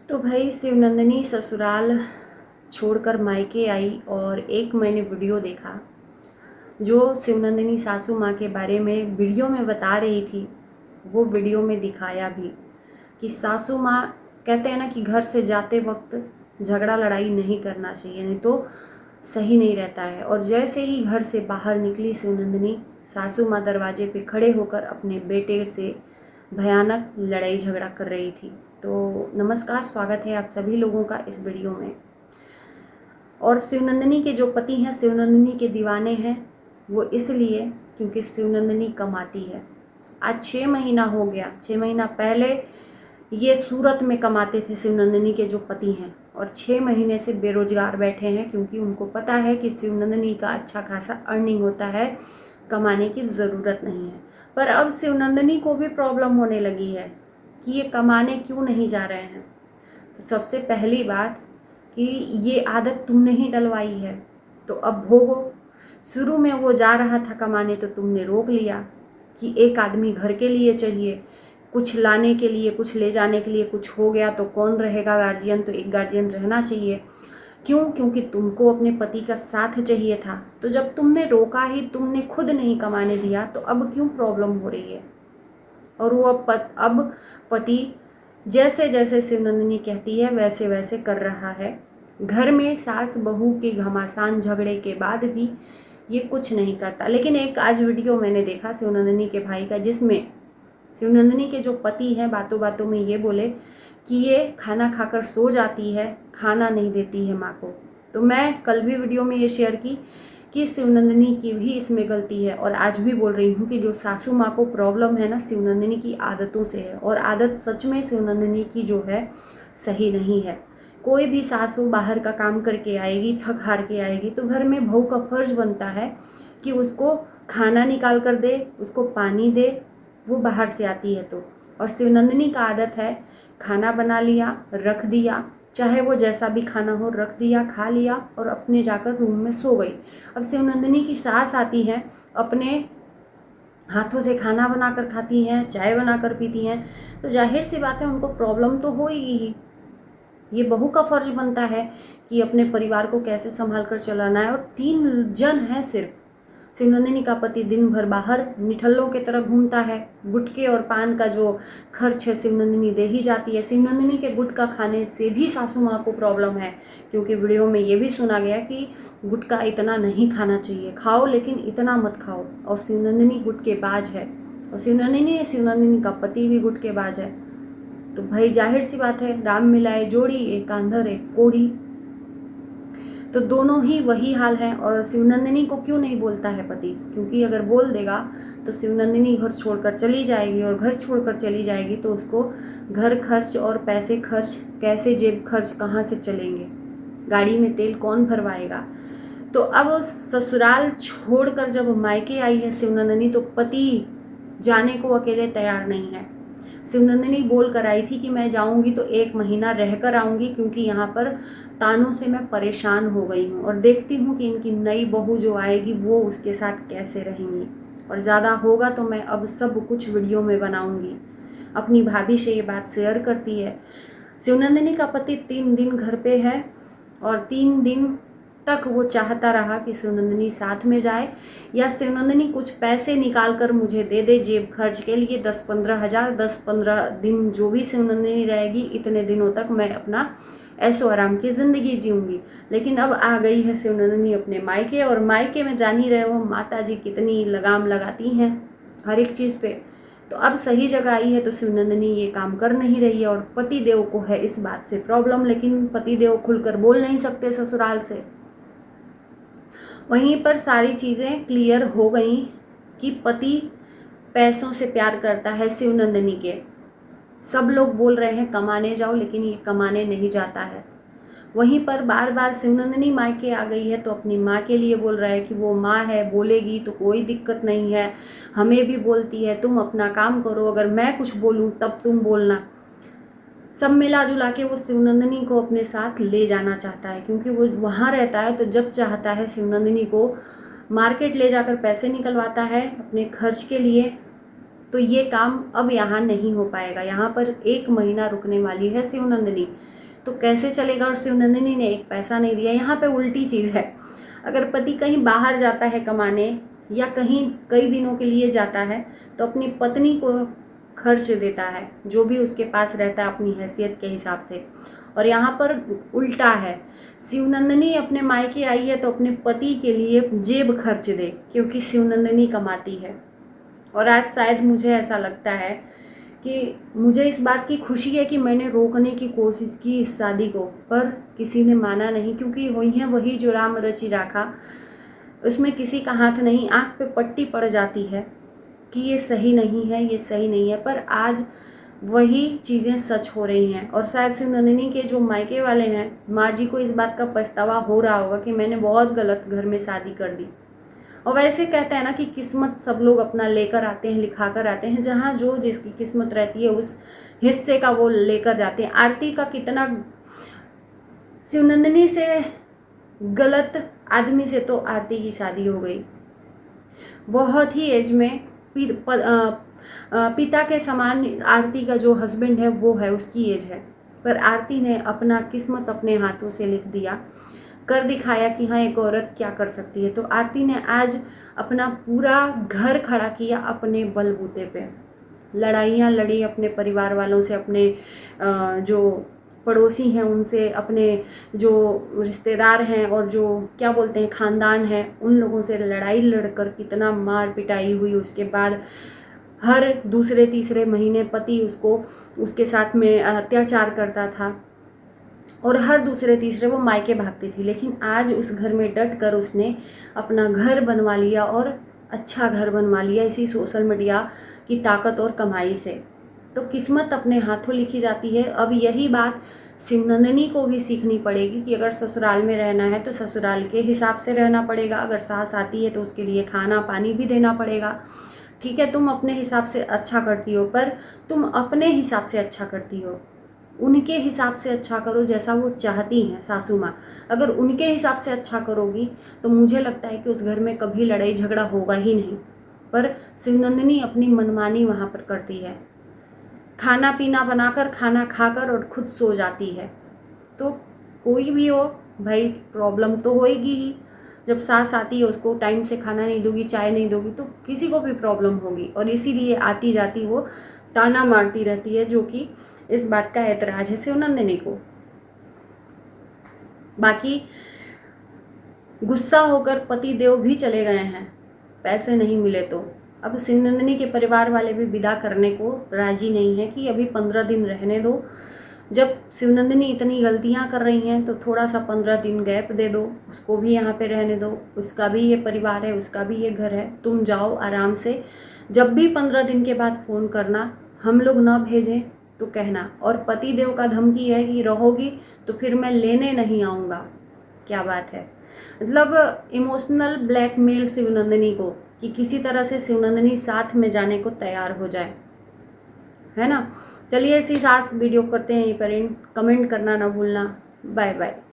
तो भाई शिवनंदिनी ससुराल छोड़कर मायके आई और एक मैंने वीडियो देखा जो शिवनंदिनी सासू माँ के बारे में वीडियो में बता रही थी। वो वीडियो में दिखाया भी कि सासू माँ कहते हैं ना कि घर से जाते वक्त झगड़ा लड़ाई नहीं करना चाहिए, नहीं तो सही नहीं रहता है। और जैसे ही घर से बाहर निकली शिवनंदिनी, सासू माँ दरवाजे पे खड़े होकर अपने बेटे से भयानक लड़ाई झगड़ा कर रही थी। तो नमस्कार, स्वागत है आप सभी लोगों का इस वीडियो में। और शिवनंदिनी के जो पति हैं शिवनंदिनी के दीवाने हैं, वो इसलिए क्योंकि शिवनंदिनी कमाती है। आज 6 महीना हो गया, 6 महीना पहले ये सूरत में कमाते थे शिवनंदिनी के जो पति हैं, और 6 महीने से बेरोजगार बैठे हैं क्योंकि उनको पता है कि शिवनंदिनी का अच्छा खासा अर्निंग होता है, कमाने की ज़रूरत नहीं है। पर अब शिवनंदिनी को भी प्रॉब्लम होने लगी है कि ये कमाने क्यों नहीं जा रहे हैं। तो सबसे पहली बात कि ये आदत तुमने ही डलवाई है, तो अब भोगो। शुरू में वो जा रहा था कमाने तो तुमने रोक लिया कि एक आदमी घर के लिए चाहिए, कुछ लाने के लिए, कुछ ले जाने के लिए कुछ हो गया तो कौन रहेगा गार्जियन, तो एक गार्जियन रहना चाहिए। क्यों? क्योंकि तुमको अपने पति का साथ चाहिए था। तो जब तुमने रोका ही, तुमने खुद नहीं कमाने दिया, तो अब क्यों प्रॉब्लम हो रही है। और वो अब पति जैसे जैसे शिवनंदिनी कहती है वैसे वैसे कर रहा है। घर में सास बहू के घमासान झगड़े के बाद भी ये कुछ नहीं करता। लेकिन एक आज वीडियो मैंने देखा शिवनंदिनी के भाई का, जिसमें शिवनंदिनी के जो पति हैं बातों बातों में ये बोले कि ये खाना खाकर सो जाती है, खाना नहीं देती है माँ को। तो मैं कल भी वीडियो में ये शेयर की कि शिवनंदिनी की भी इसमें गलती है, और आज भी बोल रही हूँ कि जो सासू माँ को प्रॉब्लम है ना, शिवनंदिनी की आदतों से है। और आदत सच में शिवनंदिनी की जो है सही नहीं है। कोई भी सासू बाहर का काम करके आएगी, थक हार के आएगी, तो घर में बहू का फर्ज बनता है कि उसको खाना निकाल कर दे, उसको पानी दे, वो बाहर से आती है तो। और शिवनंदिनी का आदत है खाना बना लिया, रख दिया, चाहे वो जैसा भी खाना हो, रख दिया, खा लिया और अपने जाकर रूम में सो गई। अब शिवनंदिनी की सास आती हैं, अपने हाथों से खाना बनाकर खाती हैं, चाय बनाकर पीती हैं, तो जाहिर सी बात है उनको प्रॉब्लम तो होगी ही। ये बहू का फर्ज बनता है कि अपने परिवार को कैसे संभाल कर चलाना है। और 3 जन हैं सिर्फ। शिवनंदिनी का पति दिन भर बाहर निठल्लों की तरह घूमता है। गुटके और पान का जो खर्च है शिवनंदिनी दे ही जाती है। शिवनंदिनी के गुटखा खाने से भी सासू माँ को प्रॉब्लम है, क्योंकि वीडियो में ये भी सुना गया कि गुटखा इतना नहीं खाना चाहिए, खाओ लेकिन इतना मत खाओ। और शिवनंदिनी गुटकेबाज है, और शिवनंदिनी का पति भी गुटकेबाज है। तो भाई जाहिर सी बात है, राम मिलाए जोड़ी, एक आंधर एक कोढ़ी। तो दोनों ही वही हाल है। और शिवनंदिनी को क्यों नहीं बोलता है पति? क्योंकि अगर बोल देगा तो शिवनंदिनी घर छोड़कर चली जाएगी, और घर छोड़कर चली जाएगी तो उसको घर खर्च और पैसे खर्च, कैसे जेब खर्च कहाँ से चलेंगे, गाड़ी में तेल कौन भरवाएगा। तो अब ससुराल छोड़कर जब मायके आई है शिवनंदिनी, तो पति जाने को अकेले तैयार नहीं है। शिवनंदिनी बोल कर आई थी कि मैं जाऊंगी तो 1 महीना रहकर आऊंगी, क्योंकि यहाँ पर तानों से मैं परेशान हो गई हूँ, और देखती हूँ कि इनकी नई बहू जो आएगी वो उसके साथ कैसे रहेंगी। और ज़्यादा होगा तो मैं अब सब कुछ वीडियो में बनाऊंगी। अपनी भाभी से ये बात शेयर करती है। शिवनंदिनी का पति 3 दिन घर पे है, और 3 दिन तक वो चाहता रहा कि शिवनंदिनी साथ में जाए, या शिवनंदिनी कुछ पैसे निकाल कर मुझे दे दे जेब खर्च के लिए, 10-15 हज़ार, 10-15 दिन जो भी शिवनंदिनी रहेगी, इतने दिनों तक मैं अपना ऐशो आराम की ज़िंदगी जीऊँगी। लेकिन अब आ गई है शिवनंदिनी अपने मायके, और मायके में जान ही रहे हो माता जी कितनी लगाम लगाती हैं हर एक चीज़ पे। तो अब सही जगह आई है तो शिवनंदिनी ये काम कर नहीं रही है, और पतिदेव को है इस बात से प्रॉब्लम, लेकिन पतिदेव खुलकर बोल नहीं सकते ससुराल से। वहीं पर सारी चीज़ें क्लियर हो गई कि पति पैसों से प्यार करता है शिवनंदिनी के। सब लोग बोल रहे हैं कमाने जाओ, लेकिन ये कमाने नहीं जाता है। वहीं पर बार बार शिवनंदिनी मायके आ गई है तो अपनी माँ के लिए बोल रहा है कि वो माँ है, बोलेगी तो कोई दिक्कत नहीं है। हमें भी बोलती है तुम अपना काम करो, अगर मैं कुछ बोलूँ तब तुम बोलना। सब मिला जुला के वो शिवनंदिनी को अपने साथ ले जाना चाहता है, क्योंकि वो वहाँ रहता है तो जब चाहता है शिवनंदिनी को मार्केट ले जाकर पैसे निकलवाता है अपने खर्च के लिए। तो ये काम अब यहाँ नहीं हो पाएगा। यहाँ पर 1 महीना रुकने वाली है शिवनंदिनी, तो कैसे चलेगा। और शिवनंदिनी ने एक पैसा नहीं दिया। यहाँ पे उल्टी चीज़ है, अगर पति कहीं बाहर जाता है कमाने या कहीं कई दिनों के लिए जाता है तो अपनी पत्नी को खर्च देता है, जो भी उसके पास रहता है अपनी हैसियत के हिसाब से। और यहाँ पर उल्टा है, शिवनंदिनी अपने मायके आई है तो अपने पति के लिए जेब खर्च दे, क्योंकि शिवनंदिनी कमाती है। और आज शायद मुझे ऐसा लगता है कि मुझे इस बात की खुशी है कि मैंने रोकने की कोशिश की इस शादी को, पर किसी ने माना नहीं, क्योंकि वही है वही जो राम रचि राखा, उसमें किसी का हाथ नहीं। आँख पे पट्टी पड़ जाती है कि ये सही नहीं है, ये सही नहीं है, पर आज वही चीज़ें सच हो रही हैं। और शायद शिवनंदिनी के जो मायके वाले हैं, माँ जी को इस बात का पछतावा हो रहा होगा कि मैंने बहुत गलत घर में शादी कर दी। और वैसे कहते हैं ना कि किस्मत सब लोग अपना लेकर आते हैं, लिखा कर आते हैं, जहाँ जो जिसकी किस्मत रहती है उस हिस्से का वो लेकर जाते हैं। आरती का कितना शिवनंदिनी से गलत आदमी से तो आरती की शादी हो गई, बहुत ही एज में। पिता के समान आरती का जो हस्बैंड है वो है, उसकी एज है, पर आरती ने अपना किस्मत अपने हाथों से लिख दिया, कर दिखाया कि हाँ एक औरत क्या कर सकती है। तो आरती ने आज अपना पूरा घर खड़ा किया अपने बलबूते पे, लड़ाइयाँ लड़ी अपने परिवार वालों से, अपने जो पड़ोसी हैं उनसे, अपने जो रिश्तेदार हैं और जो क्या बोलते हैं खानदान है, उन लोगों से लड़ाई लड़कर कितना मार पिटाई हुई। उसके बाद हर दूसरे तीसरे महीने पति उसको उसके साथ में अत्याचार करता था और हर दूसरे तीसरे वो मायके भागती थी। लेकिन आज उस घर में डट कर उसने अपना घर बनवा लिया और अच्छा घर बनवा लिया इसी सोशल मीडिया की ताकत और कमाई से। तो किस्मत अपने हाथों लिखी जाती है। अब यही बात शिवनंदिनी को भी सीखनी पड़ेगी कि अगर ससुराल में रहना है तो ससुराल के हिसाब से रहना पड़ेगा। अगर सास आती है तो उसके लिए खाना पानी भी देना पड़ेगा। ठीक है, तुम अपने हिसाब से अच्छा करती हो, पर तुम अपने हिसाब से अच्छा करती हो, उनके हिसाब से अच्छा करो जैसा वो चाहती हैं सासू माँ। अगर उनके हिसाब से अच्छा करोगी तो मुझे लगता है कि उस घर में कभी लड़ाई झगड़ा होगा ही नहीं। पर शिवनंदिनी अपनी मनमानी वहाँ पर करती है, खाना पीना बनाकर, खाना खाकर और खुद सो जाती है। तो कोई भी हो भाई, प्रॉब्लम तो होएगी ही। जब सास आती है उसको टाइम से खाना नहीं दोगी, चाय नहीं दोगी, तो किसी को भी प्रॉब्लम होगी। और इसीलिए आती जाती वो ताना मारती रहती है, जो कि इस बात का ऐतराज है शिवनंदिनी को। बाकी गुस्सा होकर पति देव भी चले गए हैं, पैसे नहीं मिले तो। अब शिवनंदिनी के परिवार वाले भी विदा करने को राजी नहीं है कि अभी 15 दिन रहने दो। जब शिवनंदिनी इतनी गलतियां कर रही हैं तो थोड़ा सा 15 दिन गैप दे दो, उसको भी यहाँ पे रहने दो। उसका भी ये परिवार है, उसका भी ये घर है, तुम जाओ आराम से। जब भी 15 दिन के बाद फ़ोन करना, हम लोग ना भेजें तो कहना। और पति देव का धमकी है कि रहोगी तो फिर मैं लेने नहीं आऊँगा। क्या बात है, मतलब इमोशनल ब्लैकमेल शिवनंदिनी को, कि किसी तरह से शिवनंदिनी साथ में जाने को तैयार हो जाए, है ना। चलिए इसी साथ वीडियो करते हैं यहीं पर एंड। कमेंट करना ना भूलना। Bye bye.